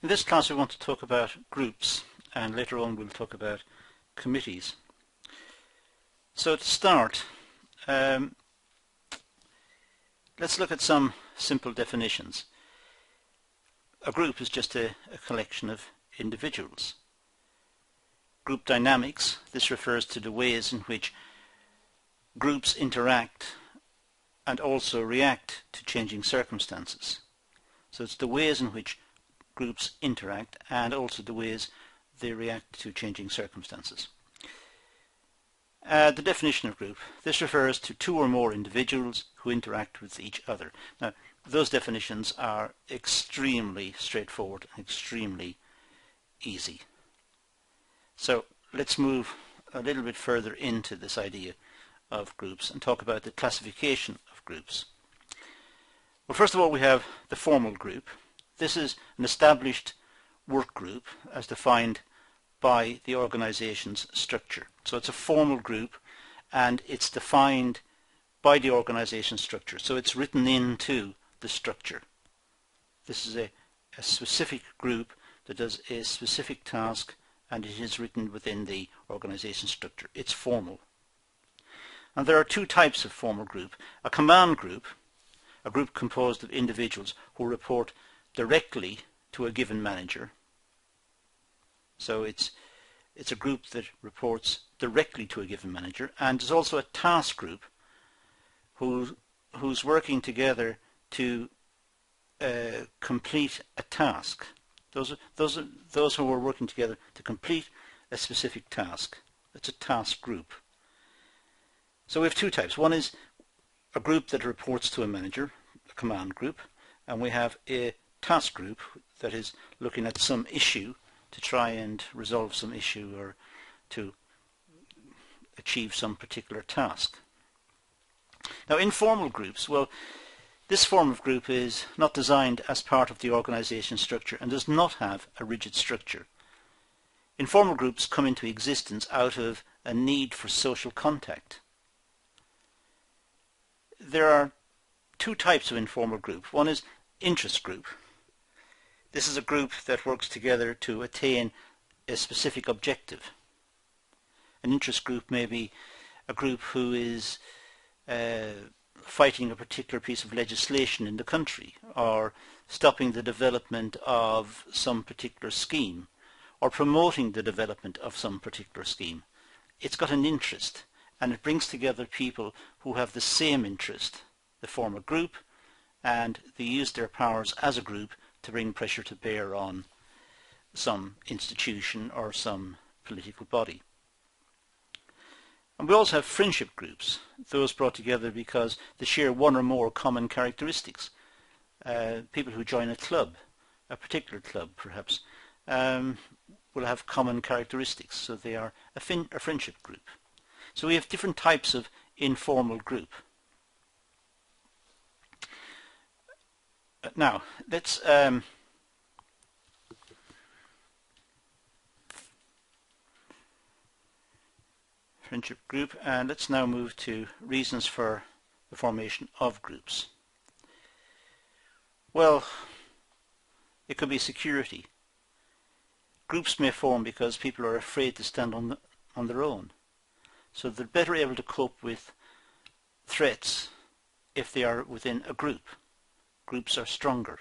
In this class we want to talk about groups, and later on we'll talk about committees. So to start, let's look at some simple definitions. A group is just a collection of individuals. Group dynamics, this refers to the ways in which groups interact and also react to changing circumstances. So it's the ways in which groups interact and also the ways they react to changing circumstances. The definition of group, this refers to two or more individuals who interact with each other. Now, those definitions are extremely straightforward and extremely easy. So let's move a little bit further into this idea of groups and talk about the classification of groups. Well, first of all, we have the formal group. This is an established work group as defined by the organization's structure. So it's a formal group and it's defined by the organization's structure. So it's written into the structure. This is a specific group that does a specific task and it is written within the organization structure. It's formal. And there are two types of formal group. A command group, a group composed of individuals who report directly to a given manager. So it's a group that reports directly to a given manager, and there's also a task group who's working together to complete a task. Those who are working together to complete a specific task. It's a task group. So we have two types. One is a group that reports to a manager, a command group, and we have a task group that is looking at some issue to try and resolve some issue or to achieve some particular task. Now, informal groups, well, this form of group is not designed as part of the organization structure and does not have a rigid structure. Informal groups come into existence out of a need for social contact. There are two types of informal group. One is interest group. This is a group that works together to attain a specific objective. An interest group may be a group who is fighting a particular piece of legislation in the country, or stopping the development of some particular scheme, or promoting the development of some particular scheme. It's got an interest, and it brings together people who have the same interest. They form a group, and they use their powers as a group to bring pressure to bear on some institution or some political body. And we also have friendship groups, those brought together because they share one or more common characteristics. People who join a club, a particular club perhaps, will have common characteristics, so they are a friendship group. So we have different types of informal group. Now, let's friendship group, and let's now move to reasons for the formation of groups. Well, it could be security. Groups may form because people are afraid to stand on their own. So they're better able to cope with threats if they are within a group. Groups are stronger.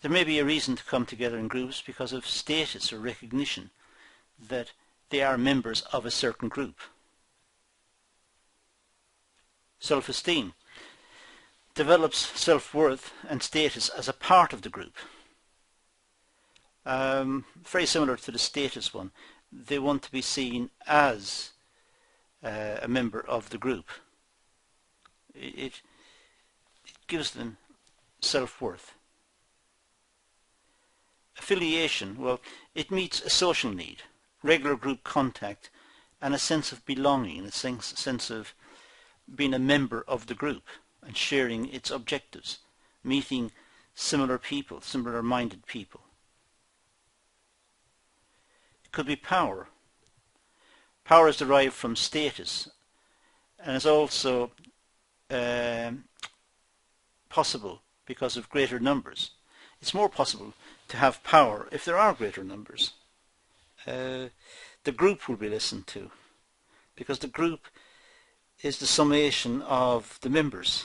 There may be a reason to come together in groups because of status or recognition that they are members of a certain group. Self-esteem develops self-worth and status as a part of the group. Very similar to the status one. They want to be seen as a member of the group. It gives them self-worth. Affiliation, well, it meets a social need, regular group contact, and a sense of belonging, a sense of being a member of the group and sharing its objectives, meeting similar people, similar-minded people. It could be power. Power is derived from status and is also possible because of greater numbers. it's more possible to have power if there are greater numbers. The group will be listened to, because the group is the summation of the members.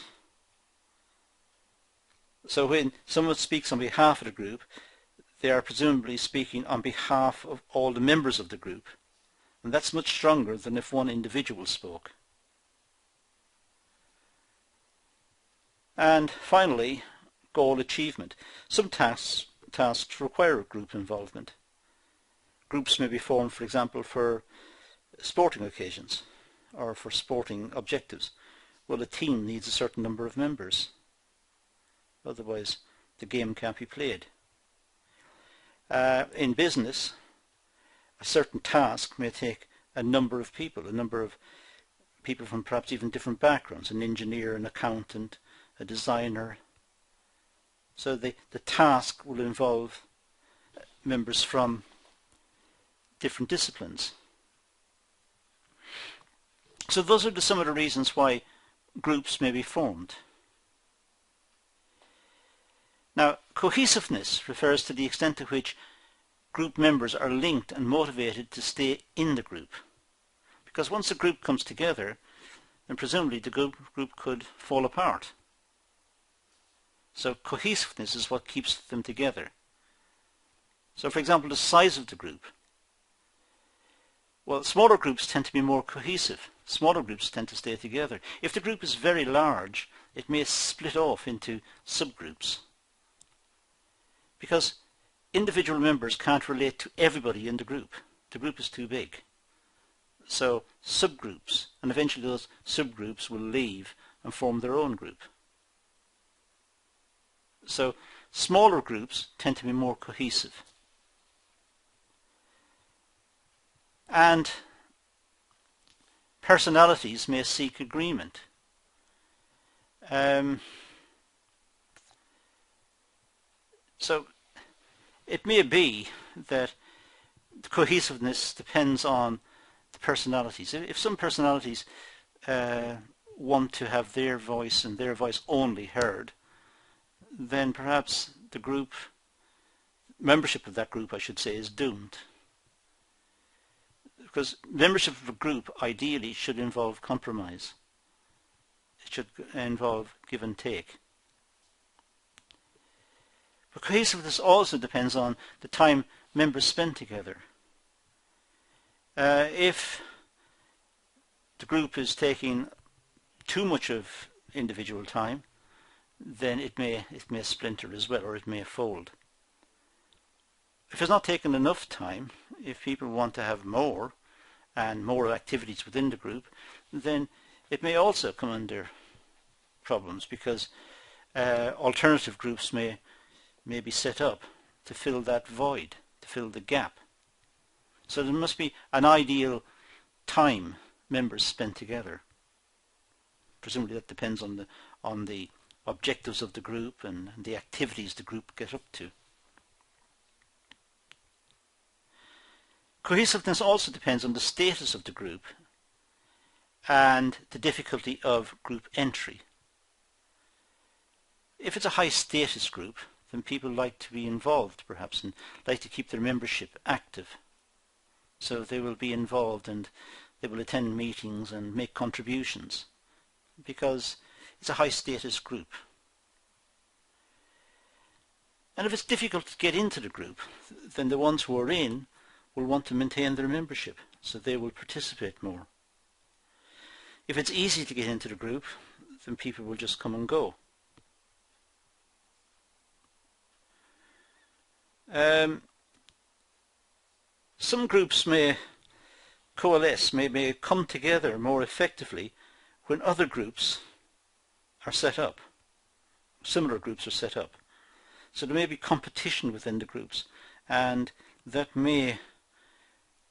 So when someone speaks on behalf of the group, they are presumably speaking on behalf of all the members of the group. And that's much stronger than if one individual spoke. And finally, goal achievement. Some tasks require group involvement. Groups may be formed, for example, for sporting occasions or for sporting objectives. Well, a team needs a certain number of members. Otherwise, the game can't be played. In business, a certain task may take a number of people from perhaps even different backgrounds, an engineer, an accountant, a designer. So the task will involve members from different disciplines. So those are some of the reasons why groups may be formed. Now, cohesiveness refers to the extent to which group members are linked and motivated to stay in the group. Because once a group comes together, then presumably the group could fall apart. So cohesiveness is what keeps them together. So for example, the size of the group. Well, smaller groups tend to be more cohesive. Smaller groups tend to stay together. If the group is very large, it may split off into subgroups, because individual members can't relate to everybody in the group. The group is too big. So subgroups, and eventually those subgroups will leave and form their own group. So smaller groups tend to be more cohesive. And personalities may seek agreement. So it may be that the cohesiveness depends on the personalities. If some personalities want to have their voice and their voice only heard, then perhaps the group, membership of that group I should say, is doomed. Because membership of a group ideally should involve compromise. It should involve give and take. But cohesiveness also depends on the time members spend together. If the group is taking too much of individual time, then it may splinter as well, or it may fold. If it's not taken enough time, if people want to have more and more activities within the group, then it may also come under problems, because alternative groups may be set up to fill that void, to fill the gap. So there must be an ideal time members spend together. Presumably that depends on the objectives of the group and the activities the group get up to. Cohesiveness also depends on the status of the group and the difficulty of group entry. If it's a high status group, then people like to be involved perhaps and like to keep their membership active. So they will be involved and they will attend meetings and make contributions because it's a high status group. And if it's difficult to get into the group, then the ones who are in will want to maintain their membership, so they will participate more. If it's easy to get into the group, then people will just come and go. Some groups may coalesce, may come together more effectively when other groups are set up. Similar groups are set up. So there may be competition within the groups, and that may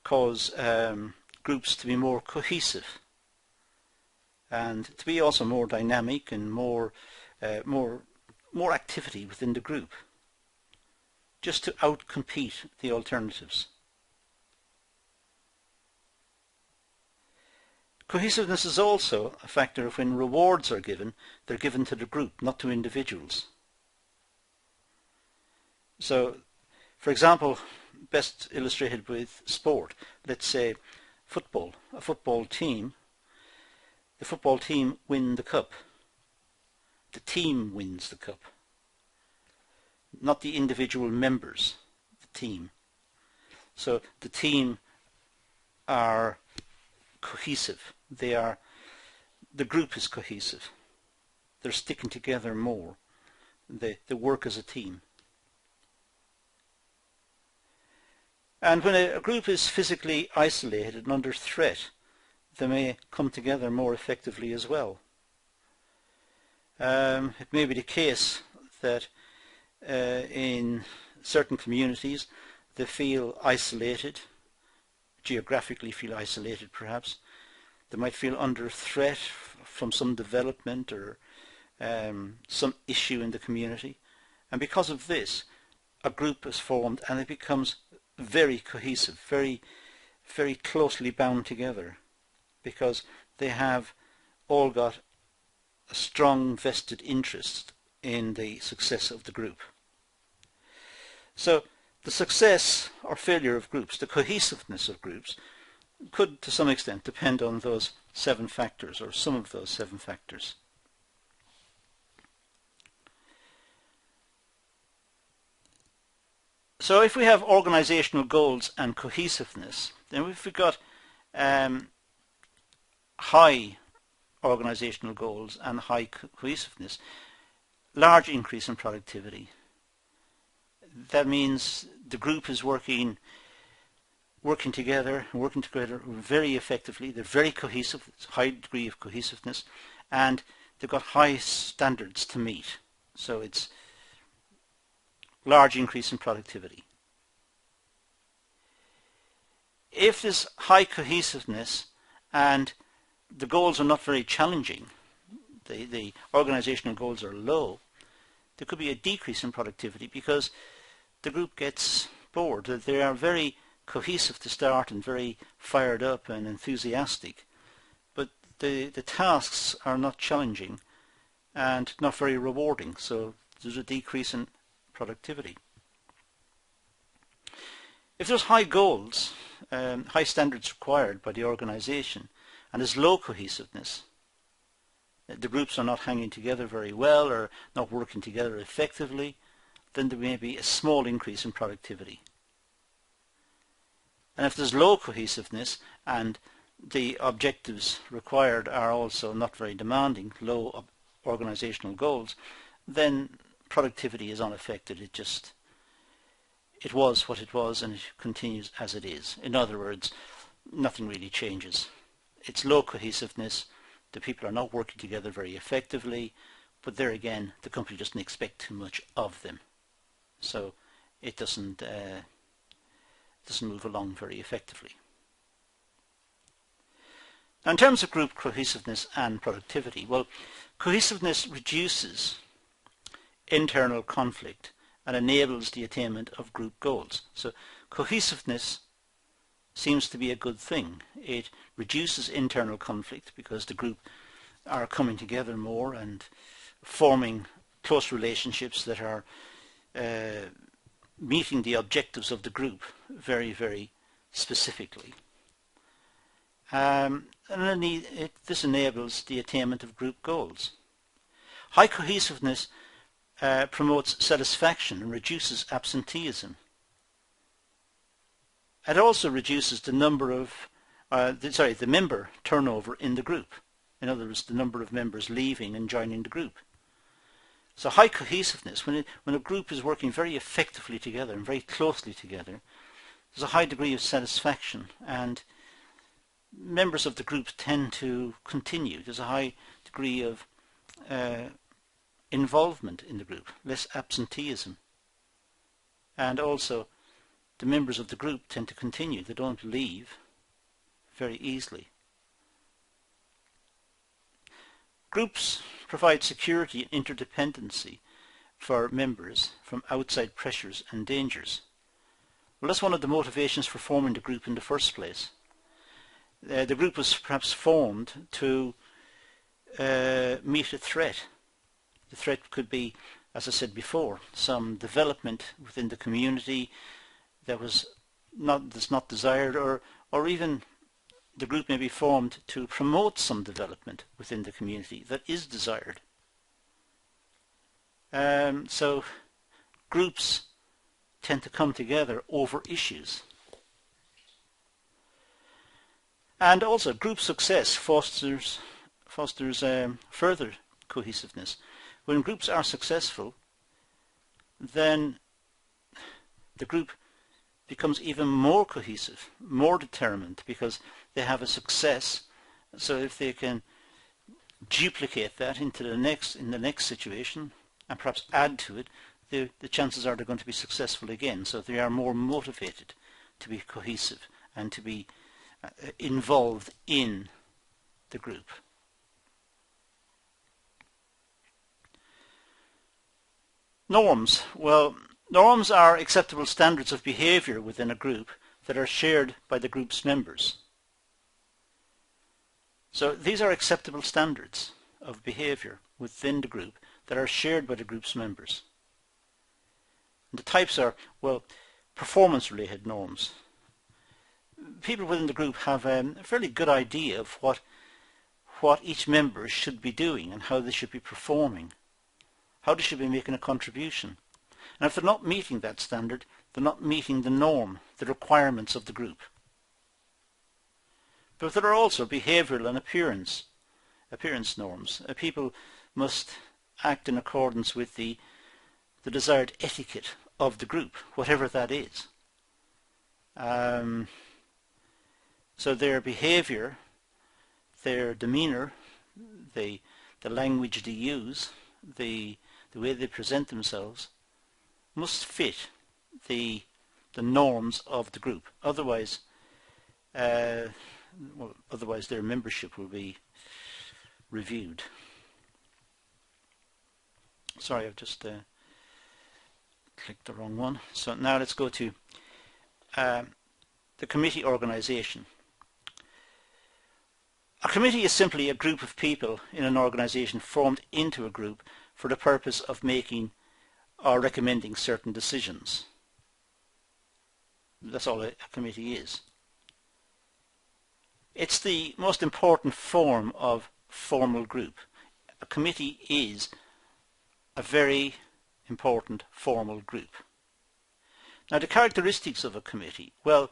cause groups to be more cohesive and to be also more dynamic and more activity within the group, just to outcompete the alternatives. Cohesiveness is also a factor of when rewards are given, they're given to the group, not to individuals. So, for example, best illustrated with sport. Let's say football. A football team. The football team win the cup. The team wins the cup. Not the individual members. The team. So the team are cohesive. The group is cohesive. They're sticking together more. They work as a team. And when a group is physically isolated and under threat, they may come together more effectively as well. It may be the case that in certain communities they feel isolated, geographically feel isolated perhaps. They might feel under threat from some development or some issue in the community. And because of this, a group is formed and it becomes very cohesive, very, very closely bound together, because they have all got a strong vested interest in the success of the group. So the success or failure of groups, the cohesiveness of groups, could to some extent depend on those 7 factors, or some of those 7 factors. So if we have organizational goals and cohesiveness, then if we've got high organizational goals and high cohesiveness, large increase in productivity. That means the group is working together very effectively. They're very cohesive, it's a high degree of cohesiveness, and they've got high standards to meet. So it's large increase in productivity. If there's high cohesiveness and the goals are not very challenging, the organizational goals are low, there could be a decrease in productivity because the group gets bored. They are very cohesive to start and very fired up and enthusiastic, but the tasks are not challenging and not very rewarding, so there's a decrease in productivity. If there's high goals, high standards required by the organization, and there's low cohesiveness, the groups are not hanging together very well or not working together effectively, then there may be a small increase in productivity. And if there's low cohesiveness and the objectives required are also not very demanding, low organizational goals, then productivity is unaffected. It was what it was and it continues as it is. In other words, nothing really changes. It's low cohesiveness, the people are not working together very effectively, but there again the company doesn't expect too much of them, so it doesn't move along very effectively. Now in terms of group cohesiveness and productivity, well, cohesiveness reduces internal conflict and enables the attainment of group goals. So cohesiveness seems to be a good thing. It reduces internal conflict because the group are coming together more and forming close relationships that are meeting the objectives of the group very, very specifically. And then this enables the attainment of group goals. High cohesiveness promotes satisfaction and reduces absenteeism. It also reduces the number of the member turnover in the group. In other words, the number of members leaving and joining the group. So high cohesiveness, when a group is working very effectively together and very closely together, there's a high degree of satisfaction and members of the group tend to continue. There's a high degree of involvement in the group, less absenteeism, and also the members of the group tend to continue. They don't leave very easily. Groups provide security and interdependency for members from outside pressures and dangers. Well, that's one of the motivations for forming the group in the first place. The group was perhaps formed to meet a threat. The threat could be as I said before, some development within the community that's not desired, or even the group may be formed to promote some development within the community that is desired. So groups tend to come together over issues. And also group success fosters further cohesiveness. When groups are successful, then the group becomes even more cohesive, more determined, because they have a success. So if they can duplicate that in the next situation and perhaps add to it, the chances are they're going to be successful again. So they are more motivated to be cohesive and to be involved in the group. Norms. Well, norms are acceptable standards of behavior within a group that are shared by the group's members. So these are acceptable standards of behavior within the group that are shared by the group's members. And the types are, well, performance-related norms. People within the group have a fairly good idea of what each member should be doing and how they should be performing, how they should be making a contribution. And if they're not meeting that standard, they're not meeting the norm, the requirements of the group. But there are also behavioural and appearance norms. People must act in accordance with the desired etiquette of the group, whatever that is. So their behaviour, their demeanour, the language they use, the way they present themselves, must fit the norms of the group. Otherwise, otherwise their membership will be reviewed. Sorry, I've just clicked the wrong one. So now let's go to the committee organisation. A committee is simply a group of people in an organisation formed into a group for the purpose of making or recommending certain decisions. That's all a committee is. It's the most important form of formal group. A committee is a very important formal group. Now, the characteristics of a committee, well,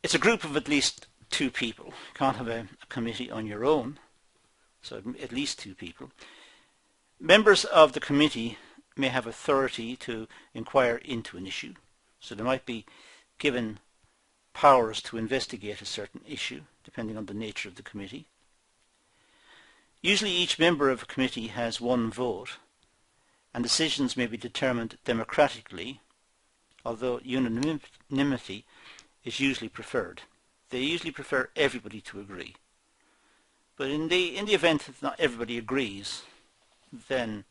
it's a group of at least 2 people. You can't have a committee on your own, so at least 2 people. Members of the committee may have authority to inquire into an issue, so they might be given powers to investigate a certain issue, depending on the nature of the committee. Usually each member of a committee has 1 vote, and decisions may be determined democratically, although unanimity is usually preferred. They usually prefer everybody to agree. But in the event that not everybody agrees, then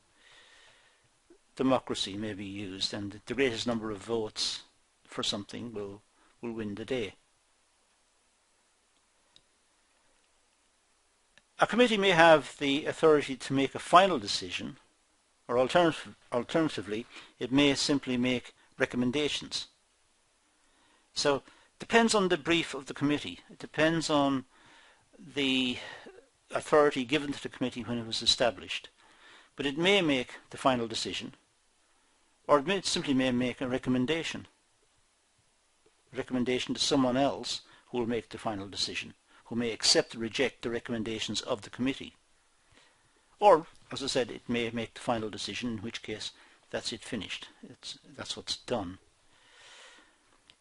democracy may be used, and the greatest number of votes for something will win the day. A committee may have the authority to make a final decision, or alternatively, it may simply make recommendations. So, depends on the brief of the committee. It depends on the authority given to the committee when it was established. But it may make the final decision, or it simply may make a recommendation. A recommendation to someone else who will make the final decision, who may accept or reject the recommendations of the committee. Or, as I said, it may make the final decision, in which case that's it finished. That's what's done.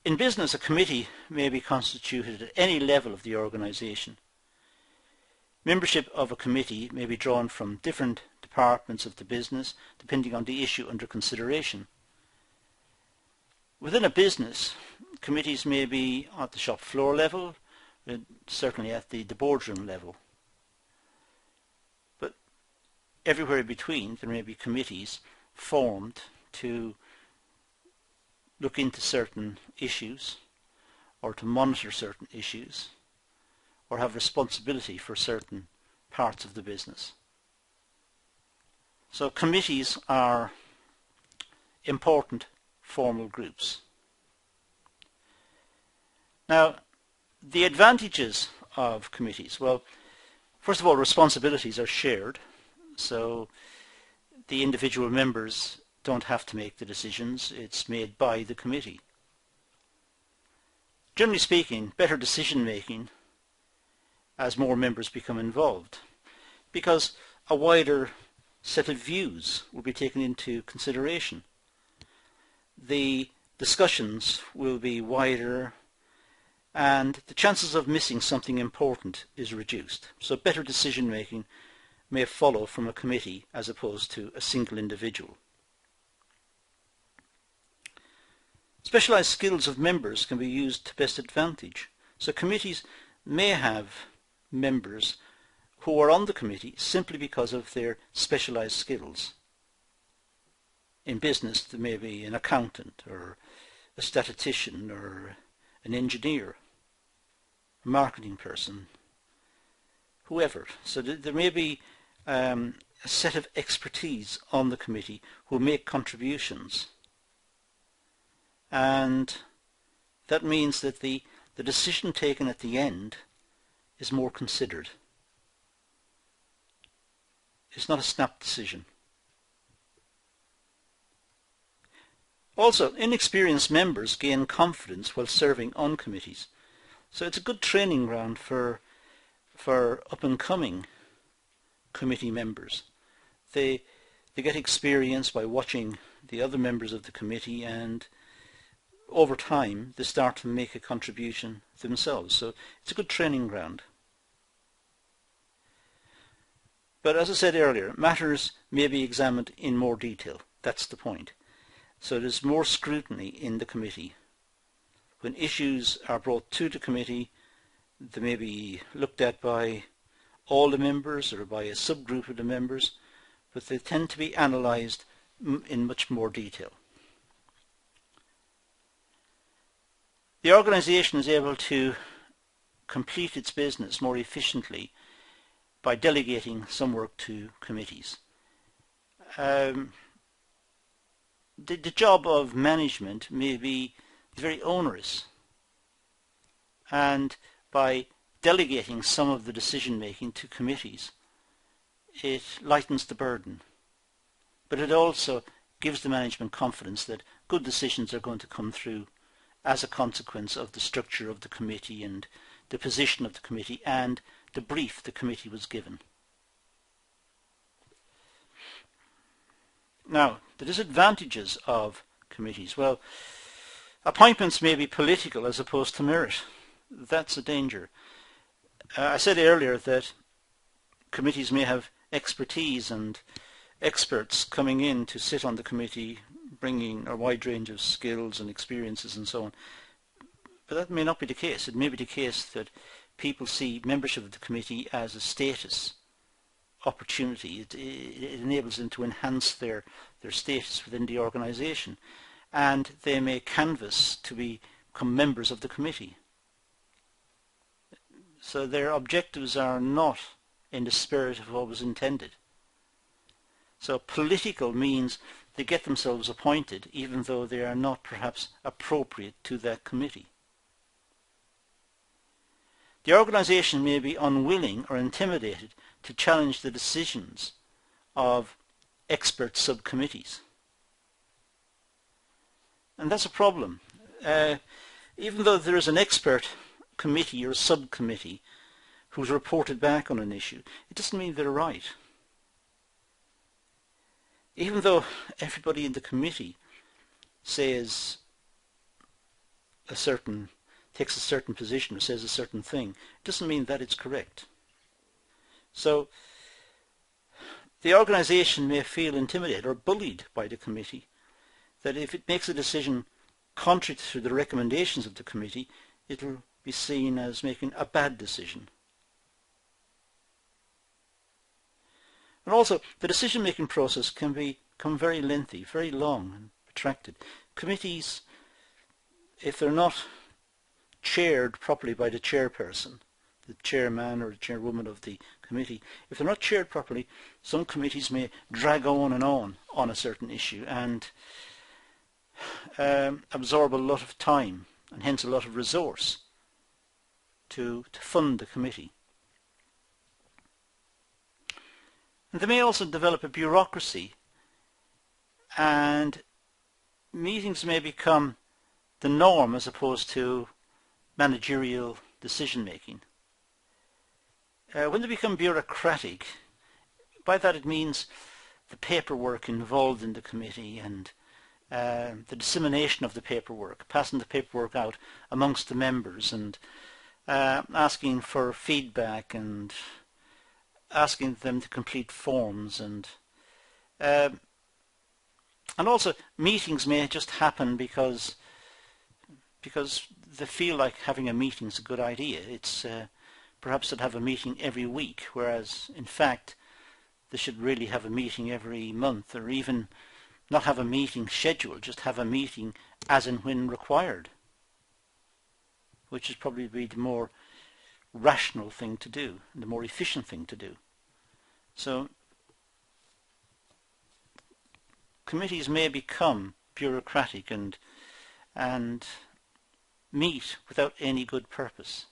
In business, a committee may be constituted at any level of the organisation. Membership of a committee may be drawn from different departments of the business, depending on the issue under consideration. Within a business, committees may be at the shop floor level, certainly at the boardroom level. But everywhere in between, there may be committees formed to look into certain issues, or to monitor certain issues, or have responsibility for certain parts of the business. So committees are important formal groups. Now, the advantages of committees. Well, first of all, responsibilities are shared, so the individual members don't have to make the decisions. It's made by the committee. Generally speaking, better decision making as more members become involved, because a wider set of views will be taken into consideration. The discussions will be wider and the chances of missing something important is reduced. So better decision making may follow from a committee as opposed to a single individual. Specialized skills of members can be used to best advantage. So committees may have members who are on the committee simply because of their specialized skills. In business, there may be an accountant or a statistician or an engineer, a marketing person, whoever. So there may be a set of expertise on the committee who make contributions. And that means that the decision taken at the end is more considered. It's not a snap decision. Also, inexperienced members gain confidence while serving on committees. So it's a good training ground for up-and-coming committee members. They get experience by watching the other members of the committee, and over time they start to make a contribution themselves. So it's a good training ground. But as I said earlier, matters may be examined in more detail. That's the point. So there's more scrutiny in the committee. When issues are brought to the committee, they may be looked at by all the members or by a subgroup of the members, but they tend to be analysed in much more detail. The organisation is able to complete its business more efficiently by delegating some work to committees. The job of management may be very onerous, and by delegating some of the decision making to committees, it lightens the burden, but it also gives the management confidence that good decisions are going to come through as a consequence of the structure of the committee and the position of the committee and the brief the committee was given. Now, the disadvantages of committees. Well, appointments may be political as opposed to merit. That's a danger. I said earlier that committees may have expertise and experts coming in to sit on the committee, bringing a wide range of skills and experiences and so on. But that may not be the case. It may be the case that people see membership of the committee as a status opportunity. It enables them to enhance their status within the organisation, and they may canvass to become members of the committee. So their objectives are not in the spirit of what was intended. So political means they get themselves appointed even though they are not perhaps appropriate to that committee. The organisation may be unwilling or intimidated to challenge the decisions of expert subcommittees. And that's a problem. Even though there is an expert committee or subcommittee who's reported back on an issue, it doesn't mean they're right. Even though everybody in the committee says takes a certain position or says a certain thing, it doesn't mean that it's correct. So the organisation may feel intimidated or bullied by the committee, that if it makes a decision contrary to the recommendations of the committee, it'll be seen as making a bad decision. And also, the decision-making process can become very lengthy, very long and protracted. Committees, if they're not chaired properly by the chairperson, the chairman or the chairwoman of the committee. If they're not chaired properly, some committees may drag on a certain issue and absorb a lot of time and hence a lot of resource to fund the committee. And they may also develop a bureaucracy, and meetings may become the norm as opposed to managerial decision making. When they become bureaucratic, by that it means the paperwork involved in the committee and the dissemination of the paperwork, passing the paperwork out amongst the members and asking for feedback and asking them to complete forms, and also meetings may just happen because they feel like having a meeting is a good idea. It's perhaps they'd have a meeting every week, whereas in fact they should really have a meeting every month, or even not have a meeting scheduled, just have a meeting as and when required, which is probably the more rational thing to do, the more efficient thing to do. So committees may become bureaucratic and meet without any good purpose.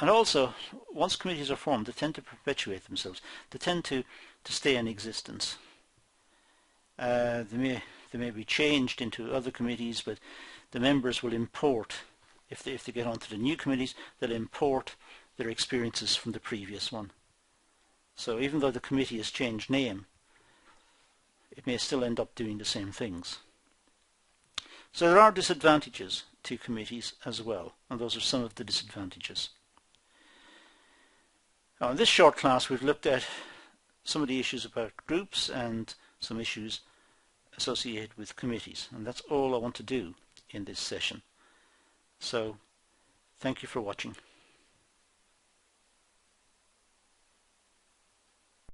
And also, once committees are formed, they tend to perpetuate themselves. They tend to stay in existence. They may be changed into other committees, but the members will import, if they get onto the new committees, they'll import their experiences from the previous one. So even though the committee has changed name, it may still end up doing the same things. So there are disadvantages to committees as well, and those are some of the disadvantages. Now, in this short class we've looked at some of the issues about groups and some issues associated with committees, and that's all I want to do in this session. So thank you for watching.